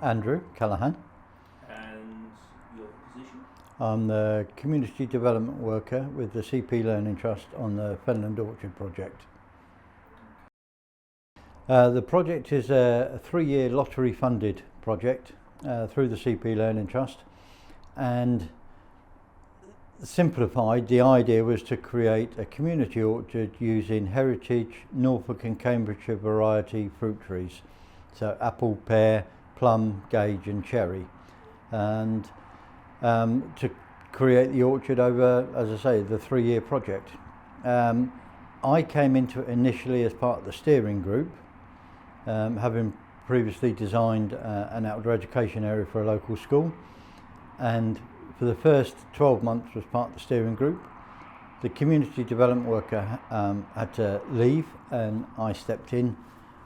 Andrew Callaghan. And your position? I'm the Community Development Worker with the CP Learning Trust on the Fenland Orchard project. The project is a 3-year lottery funded project through the CP Learning Trust, and simplified, the idea was to create a community orchard using heritage Norfolk and Cambridgeshire variety fruit trees, so apple, pear, plum, gage and cherry, and to create the orchard over, as I say, the 3-year project. I came into it initially as part of the steering group, having previously designed an outdoor education area for a local school, and for the first 12 months was part of the steering group. The community development worker had to leave and I stepped in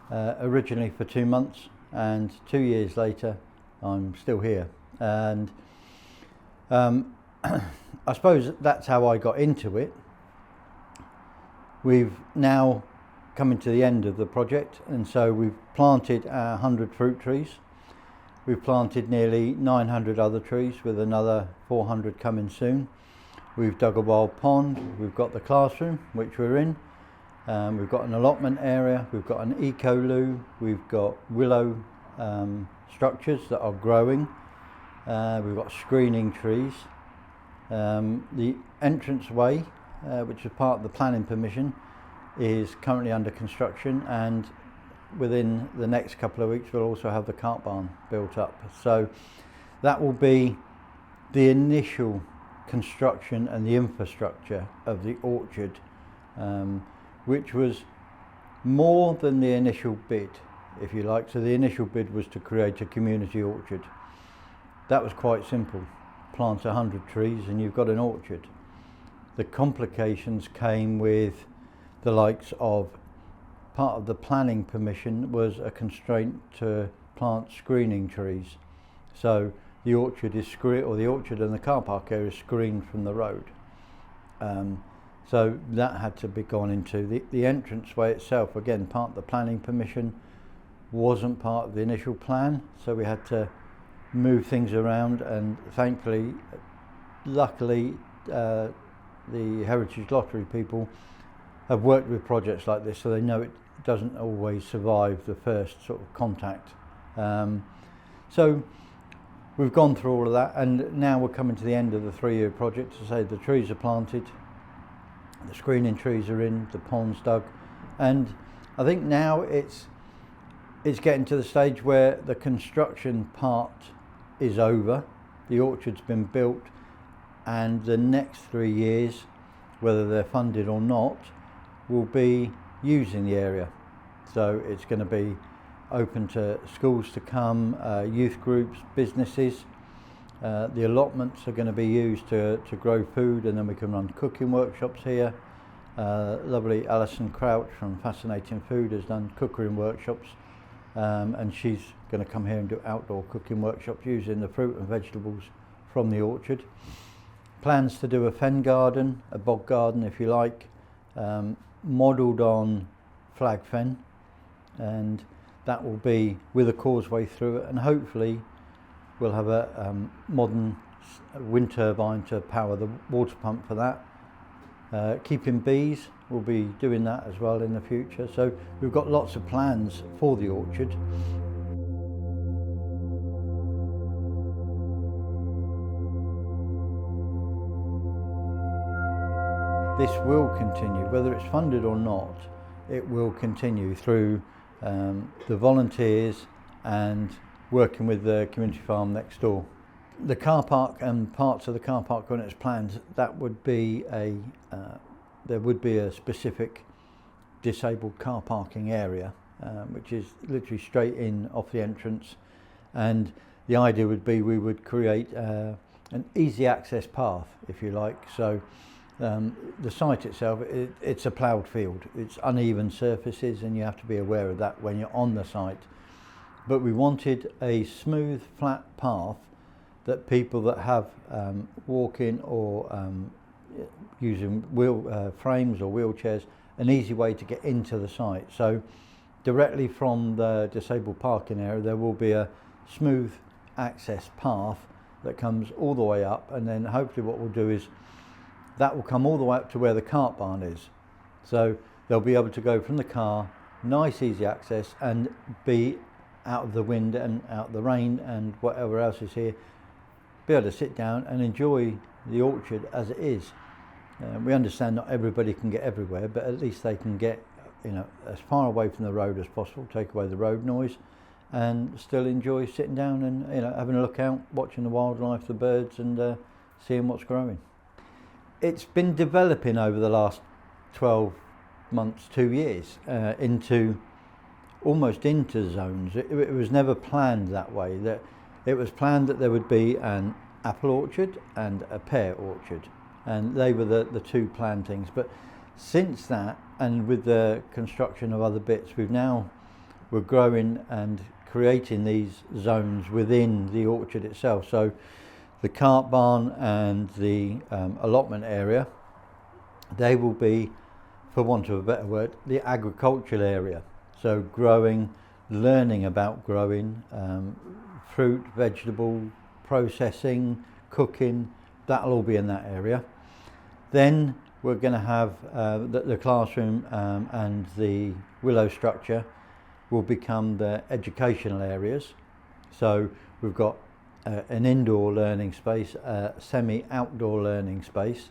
originally for 2 months, and 2 years later I'm still here. And I suppose that's how I got into it. We've now coming to the end of the project, and so we've planted 100 fruit trees. We've planted nearly 900 other trees, with another 400 coming soon. We've dug a wild pond, we've got the classroom which we're in, we've got an allotment area, we've got an eco-loo, we've got willow structures that are growing, we've got screening trees. The entranceway, which is part of the planning permission, is currently under construction, and within the next couple of weeks we'll also have the cart barn built up. So that will be the initial construction and the infrastructure of the orchard, which was more than the initial bid, if you like. So the initial bid was to create a community orchard. That was quite simple. Plant 100 trees and you've got an orchard. The complications came with the likes of, part of the planning permission was a constraint to plant screening trees. So the orchard is the orchard and the car park area is screened from the road. So that had to be gone into. The entranceway itself, again, part of the planning permission, wasn't part of the initial plan, so we had to move things around, and thankfully, luckily, the Heritage Lottery people have worked with projects like this, so they know it doesn't always survive the first sort of contact. So we've gone through all of that, and now we're coming to the end of the 3-year project. To say, the trees are planted, the screening trees are in, the pond's dug, and I think now it's getting to the stage where the construction part is over. The orchard's been built, and the next 3 years, whether they're funded or not, will be using the area. So it's going to be open to schools to come, youth groups, businesses. The allotments are going to be used to grow food, and then we can run cooking workshops here. Lovely Alison Crouch from Fascinating Food has done cookery workshops, and she's going to come here and do outdoor cooking workshops using the fruit and vegetables from the orchard. Plans to do a fen garden, a bog garden if you like, modelled on flag fen, and that will be with a causeway through it, and hopefully we'll have a modern wind turbine to power the water pump for that. Keeping bees, we'll be doing that as well in the future. So we've got lots of plans for the orchard. This will continue, whether it's funded or not. It will continue through the volunteers and working with the community farm next door. The car park and parts of the car park when it's planned, that would be there would be a specific disabled car parking area, which is literally straight in off the entrance, and the idea would be we would create an easy access path, if you like. So the site itself, it's a ploughed field, it's uneven surfaces, and you have to be aware of that when you're on the site. But we wanted a smooth, flat path that people that have walking or using frames or wheelchairs, an easy way to get into the site. So directly from the disabled parking area there will be a smooth access path that comes all the way up, and then hopefully what we'll do is that will come all the way up to where the cart barn is. So they'll be able to go from the car, nice easy access, and be out of the wind and out of the rain and whatever else is here, be able to sit down and enjoy the orchard as it is. We understand not everybody can get everywhere, but at least they can get, you know, as far away from the road as possible, take away the road noise, and still enjoy sitting down and, you know, having a look out, watching the wildlife, the birds, and seeing what's growing. It's been developing over the last 12 months, 2 years, almost into zones. It was never planned that way. That it was planned that there would be an apple orchard and a pear orchard, and they were the two planned things. But since that, and with the construction of other bits, we're growing and creating these zones within the orchard itself. So the cart barn and the allotment area, they will be, for want of a better word, the agricultural area. So growing, learning about growing, fruit, vegetable, processing, cooking, that'll all be in that area. Then we're going to have the classroom and the willow structure will become the educational areas. So we've got an indoor learning space, a semi-outdoor learning space.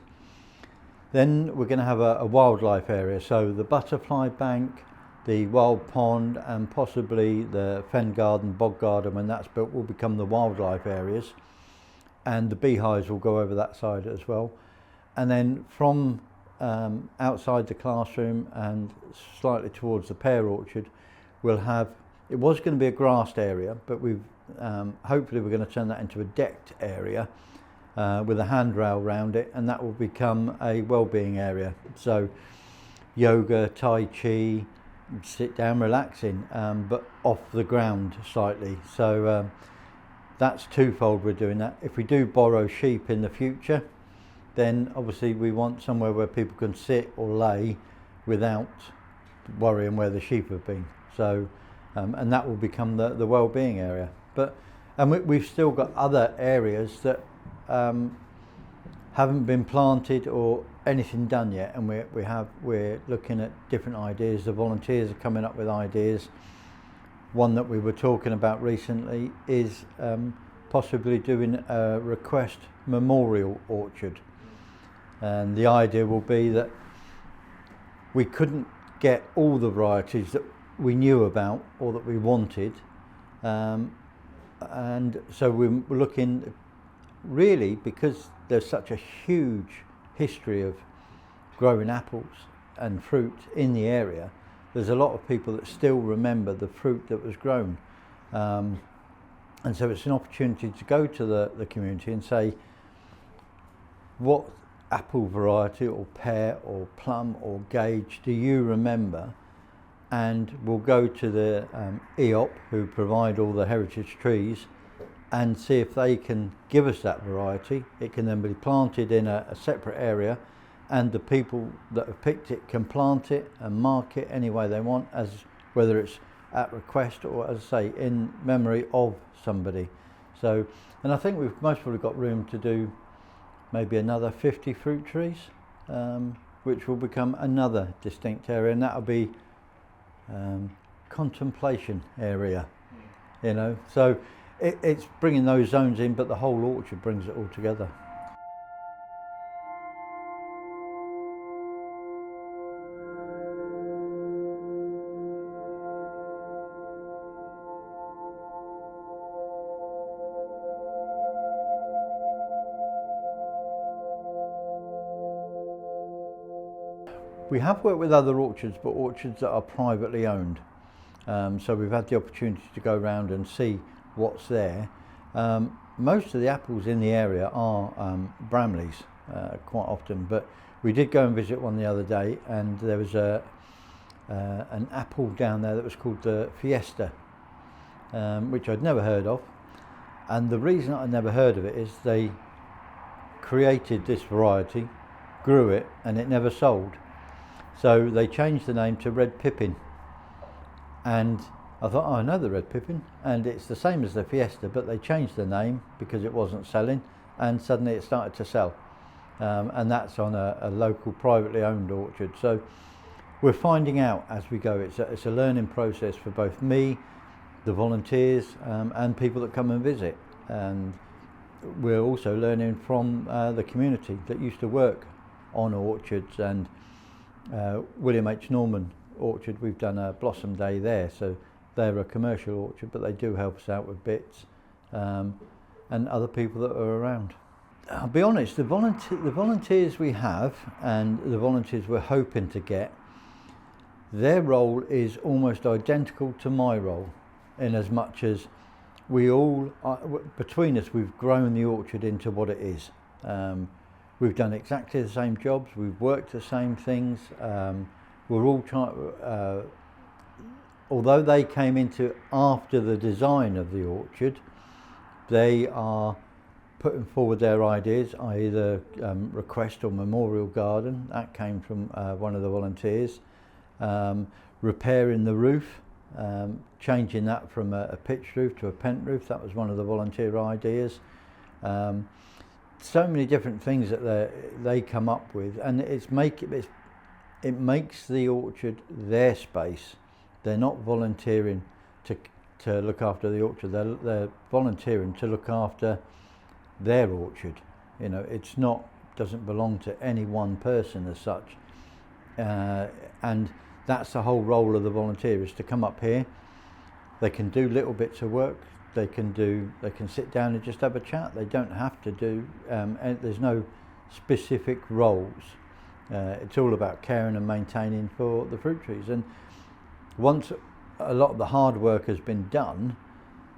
Then we're going to have a wildlife area, so the butterfly bank, the wild pond, and possibly the fen garden, bog garden, when that's built, will become the wildlife areas, and the beehives will go over that side as well. And then from outside the classroom and slightly towards the pear orchard, we'll have, it was going to be a grassed area, but we've hopefully we're going to turn that into a decked area with a handrail around it, and that will become a well-being area. So yoga, tai chi, sit down relaxing, but off the ground slightly. So that's twofold we're doing that. If we do borrow sheep in the future, then obviously we want somewhere where people can sit or lay without worrying where the sheep have been. So and that will become the well-being area. And we've still got other areas that haven't been planted or anything done yet, and we're looking at different ideas. The volunteers are coming up with ideas. One that we were talking about recently is possibly doing a request memorial orchard, and the idea will be that we couldn't get all the varieties that we knew about or that we wanted, and so we're looking, really, because there's such a huge history of growing apples and fruit in the area, there's a lot of people that still remember the fruit that was grown, and so it's an opportunity to go to the community and say, what apple variety or pear or plum or gauge do you remember? And we'll go to the EOP, who provide all the heritage trees, and see if they can give us that variety. It can then be planted in a separate area, and the people that have picked it can plant it and mark it any way they want, as whether it's at request or, as I say, in memory of somebody. So, and I think we've most probably got room to do maybe another 50 fruit trees, which will become another distinct area, and that'll be contemplation area, you know. So it's bringing those zones in, but the whole orchard brings it all together. We have worked with other orchards, but orchards that are privately owned. So we've had the opportunity to go around and see what's there. Most of the apples in the area are Bramleys quite often, but we did go and visit one the other day, and there was an apple down there that was called the Fiesta, which I'd never heard of. And the reason I'd never heard of it is they created this variety, grew it, and it never sold. So they changed the name to Red Pippin, and I thought, oh, I know the red pippin, and it's the same as the Fiesta, but they changed the name because it wasn't selling, and suddenly it started to sell. And that's on a local privately owned orchard. So we're finding out as we go. It's a learning process for both me, the volunteers, and people that come and visit. And we're also learning from the community that used to work on orchards, and William H. Norman orchard, we've done a Blossom Day there, so they're a commercial orchard, but they do help us out with bits, and other people that are around. I'll be honest, the volunteers we have and the volunteers we're hoping to get, their role is almost identical to my role, in as much as we all, between us, we've grown the orchard into what it is. We've done exactly the same jobs, we've worked the same things, we're all trying, although they came into after the design of the orchard, they are putting forward their ideas, i.e. the request or memorial garden, that came from one of the volunteers, repairing the roof, changing that from a pitched roof to a pent roof, that was one of the volunteer ideas. So many different things that they come up with, and it makes the orchard their space. They're not volunteering to look after the orchard, they're volunteering to look after their orchard. You know, doesn't belong to any one person as such, and that's the whole role of the volunteer, is to come up here. They can do little bits of work, they can sit down and just have a chat. They don't have to do, and there's no specific roles. It's all about caring and maintaining for the fruit trees, and once a lot of the hard work has been done,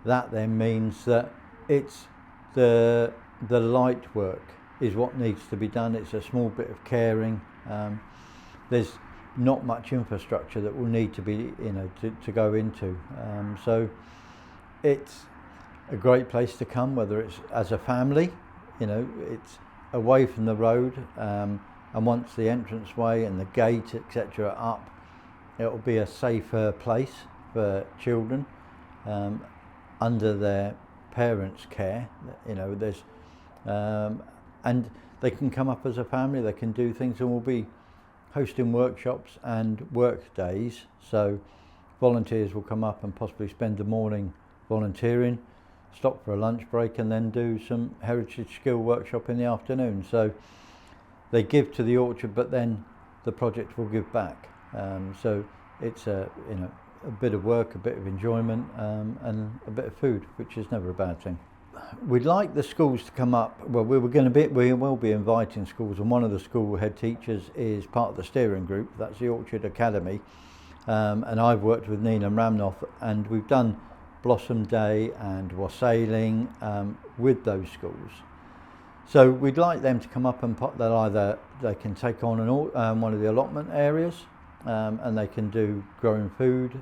that then means that it's the light work is what needs to be done. It's a small bit of caring. There's not much infrastructure that will need to be, to go into. So it's a great place to come, whether it's as a family, it's away from the road, and once the entranceway and the gate, etc., are up, it'll be a safer place for children under their parents' care. There's and they can come up as a family, they can do things, and we'll be hosting workshops and work days, so volunteers will come up and possibly spend the morning volunteering, stop for a lunch break, and then do some heritage skill workshop in the afternoon. So they give to the orchard, but then the project will give back. So it's a bit of work, a bit of enjoyment, and a bit of food, which is never a bad thing. We'd like the schools to come up. Well, we will be inviting schools, and one of the school head teachers is part of the steering group. That's the Orchard Academy, and I've worked with Nina Ramnoth, and we've done Blossom Day and wassailing with those schools. So we'd like them to come up and they can take on one of the allotment areas, and they can do growing food,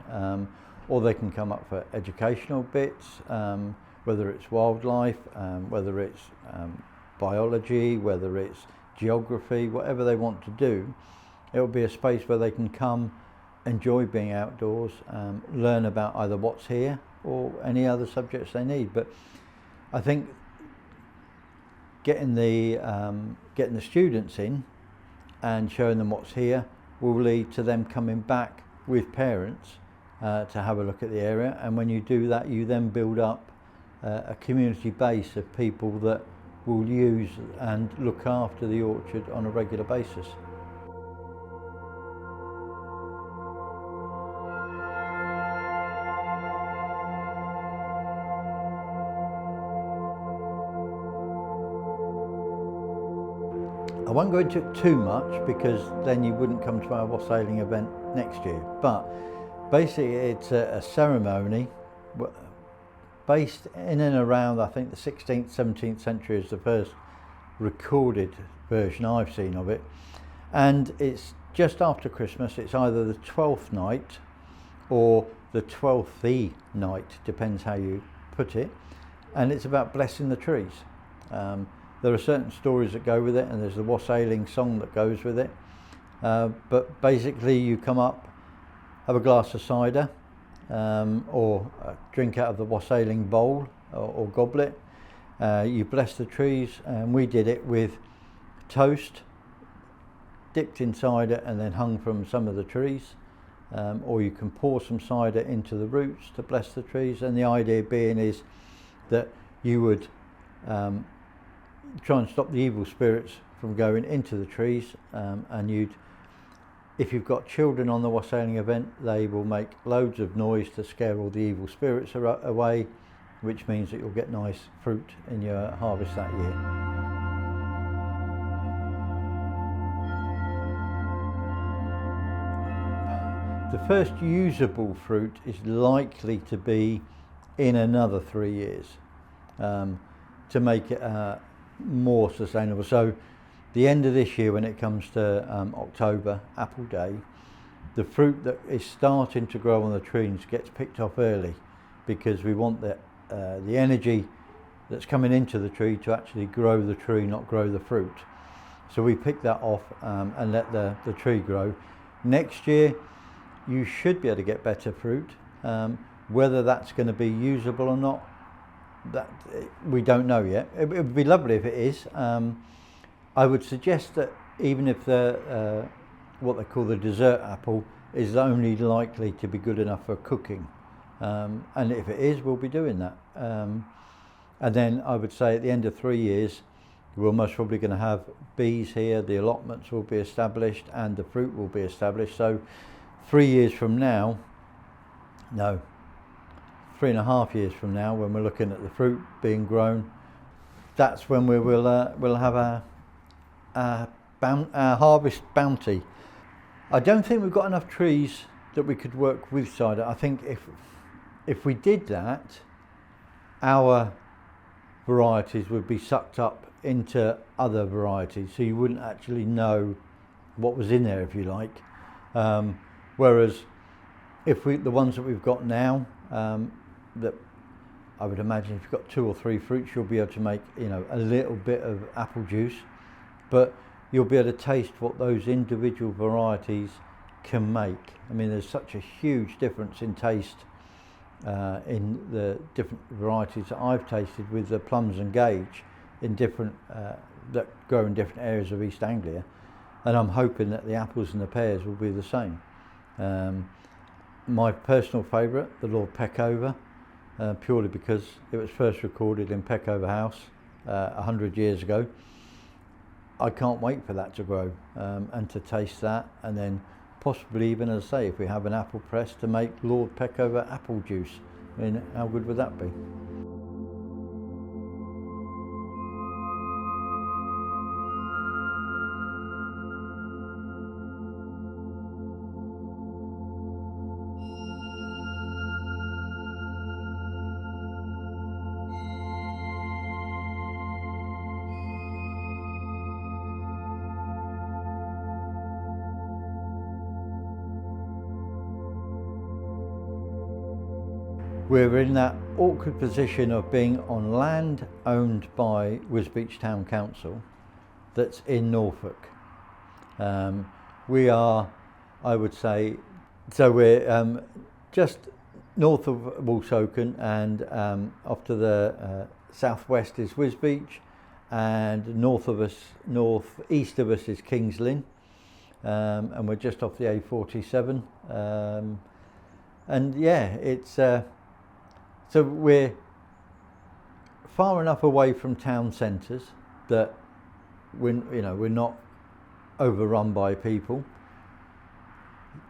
or they can come up for educational bits, whether it's wildlife, whether it's biology, whether it's geography, whatever they want to do. It will be a space where they can come, enjoy being outdoors, learn about either what's here or any other subjects they need. But I think getting the students in and showing them what's here will lead to them coming back with parents to have a look at the area. And when you do that, you then build up a community base of people that will use and look after the orchard on a regular basis. I won't go into it too much, because then you wouldn't come to our wassailing event next year. But basically it's a ceremony based in and around, I think, the 16th, 17th century is the first recorded version I've seen of it. And it's just after Christmas. It's either the 12th night or the 12th night, depends how you put it. And it's about blessing the trees. There are certain stories that go with it, and there's the wassailing song that goes with it. But basically you come up, have a glass of cider, or drink out of the wassailing bowl or goblet. You bless the trees, and we did it with toast dipped in cider and then hung from some of the trees, or you can pour some cider into the roots to bless the trees. And the idea being is that you would try and stop the evil spirits from going into the trees, and you'd, if you've got children on the wassailing event, they will make loads of noise to scare all the evil spirits away, which means that you'll get nice fruit in your harvest that year. The first usable fruit is likely to be in another 3 years, to make it more sustainable. So the end of this year, when it comes to October, Apple Day, the fruit that is starting to grow on the trees gets picked off early, because we want the energy that's coming into the tree to actually grow the tree, not grow the fruit. So we pick that off and let the tree grow. Next year you should be able to get better fruit. Whether that's going to be usable or not, that we don't know yet. It would be lovely if it is. I would suggest that even if the what they call the dessert apple is only likely to be good enough for cooking, and if it is, we'll be doing that. And then I would say at the end of 3 years, we're most probably going to have bees here, the allotments will be established, and the fruit will be established. So 3 years from now, no, 3.5 years from now, when we're looking at the fruit being grown, that's when we will we'll have a harvest bounty. I don't think we've got enough trees that we could work with cider. I think if we did that, our varieties would be sucked up into other varieties, so you wouldn't actually know what was in there, if you like. Whereas if the ones that we've got now, that I would imagine if you've got 2 or 3 fruits, you'll be able to make, a little bit of apple juice, but you'll be able to taste what those individual varieties can make. I mean, there's such a huge difference in taste in the different varieties that I've tasted with the plums and gauge in different that grow in different areas of East Anglia, and I'm hoping that the apples and the pears will be the same. My personal favourite, the Lord Peckover, purely because it was first recorded in Peckover House 100 years ago. I can't wait for that to grow and to taste that, and then possibly even, as I say, if we have an apple press, to make Lord Peckover apple juice. I mean, how good would that be? We're in that awkward position of being on land owned by Wisbech Town Council that's in Norfolk. We are, I would say, so we're just north of Woolsoken, and off to the southwest is Wisbech, and northeast of us is Kings Lynn, and we're just off the A47. And yeah, it's so we're far enough away from town centres that we're not overrun by people.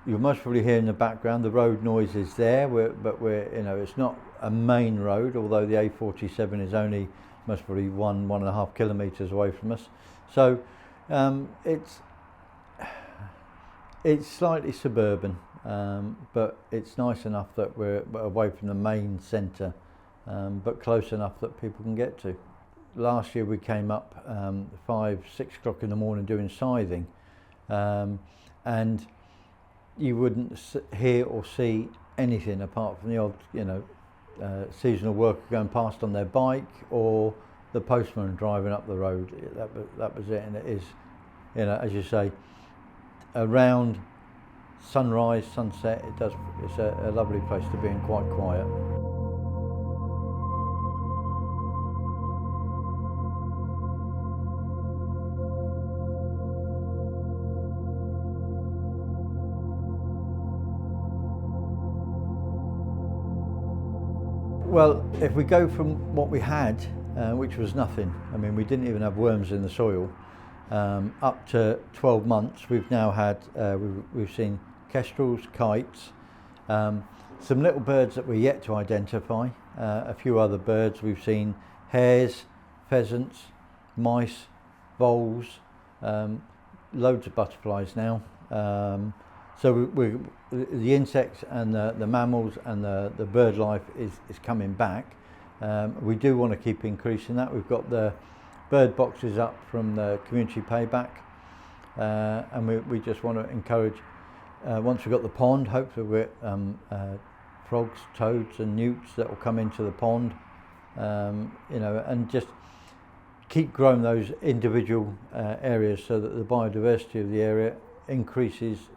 You'll most probably hear in the background the road noise is there, but it's not a main road, although the A47 is only most probably 1.5 kilometres away from us. So it's slightly suburban. But it's nice enough that we're away from the main centre, but close enough that people can get to. Last year we came up 5-6 o'clock in the morning doing scything, and you wouldn't hear or see anything apart from the odd seasonal worker going past on their bike, or the postman driving up the road. That was it. And it is, as you say, around sunrise, sunset. It's a lovely place to be and quite quiet. Well, if we go from what we had, which was nothing, I mean, we didn't even have worms in the soil, up to 12 months, we've now had, we've seen kestrels, kites, some little birds that we're yet to identify, a few other birds. We've seen hares, pheasants, mice, voles, loads of butterflies now. So the insects and the mammals and the bird life is coming back. We do want to keep increasing that. We've got the bird boxes up from the community payback, and we just want to encourage, once we've got the pond, hopefully we're frogs, toads and newts that will come into the pond, and just keep growing those individual areas so that the biodiversity of the area increases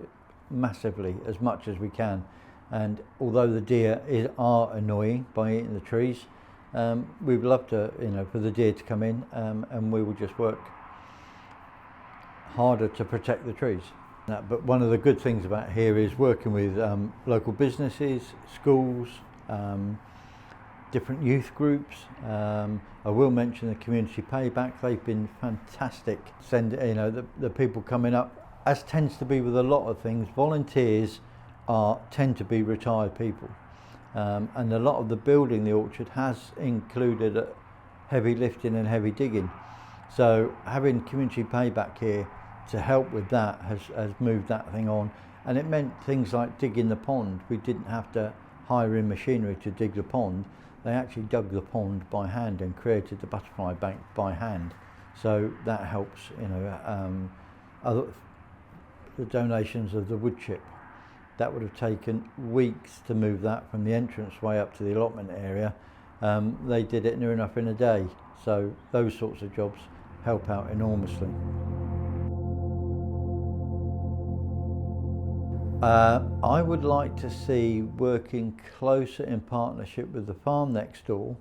massively as much as we can. And although the deer are annoying by eating the trees, we'd love to, for the deer to come in, and we will just work harder to protect the trees. But one of the good things about here is working with local businesses, schools, different youth groups. I will mention the community payback. They've been fantastic. The people coming up, as tends to be with a lot of things, volunteers tend to be retired people, and a lot of the building the orchard has included heavy lifting and heavy digging. So having community payback here to help with that has moved that thing on, and it meant things like digging the pond. We didn't have to hire in machinery to dig the pond. They actually dug the pond by hand and created the butterfly bank by hand. So that helps, the donations of the wood chip. That would have taken weeks to move that from the entrance way up to the allotment area. They did it near enough in a day. So those sorts of jobs help out enormously. I would like to see working closer in partnership with the farm next door.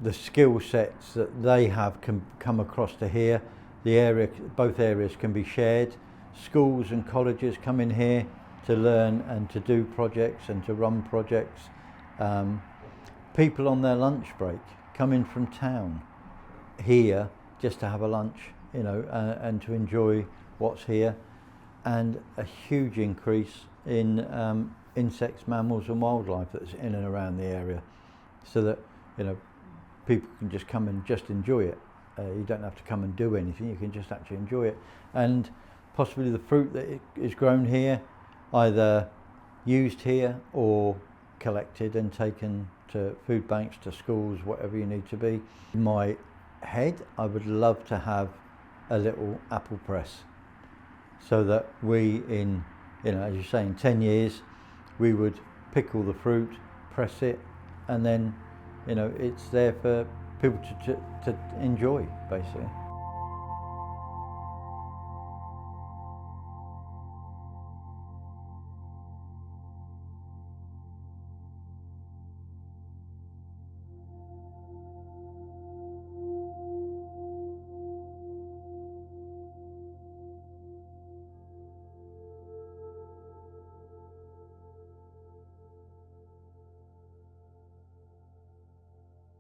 The skill sets that they have can come across to here. Both areas can be shared. Schools and colleges come in here to learn and to do projects and to run projects. People on their lunch break come in from town here just to have a lunch, and to enjoy what's here. And a huge increase in insects, mammals and wildlife that's in and around the area, so that people can just come and just enjoy it. You don't have to come and do anything, you can just actually enjoy it. And possibly the fruit that is grown here, either used here or collected and taken to food banks, to schools, whatever you need to be. In my head, I would love to have a little apple press, so that we, as you say, in 10 years, we would pick all the fruit, press it, and then, it's there for people to enjoy, basically.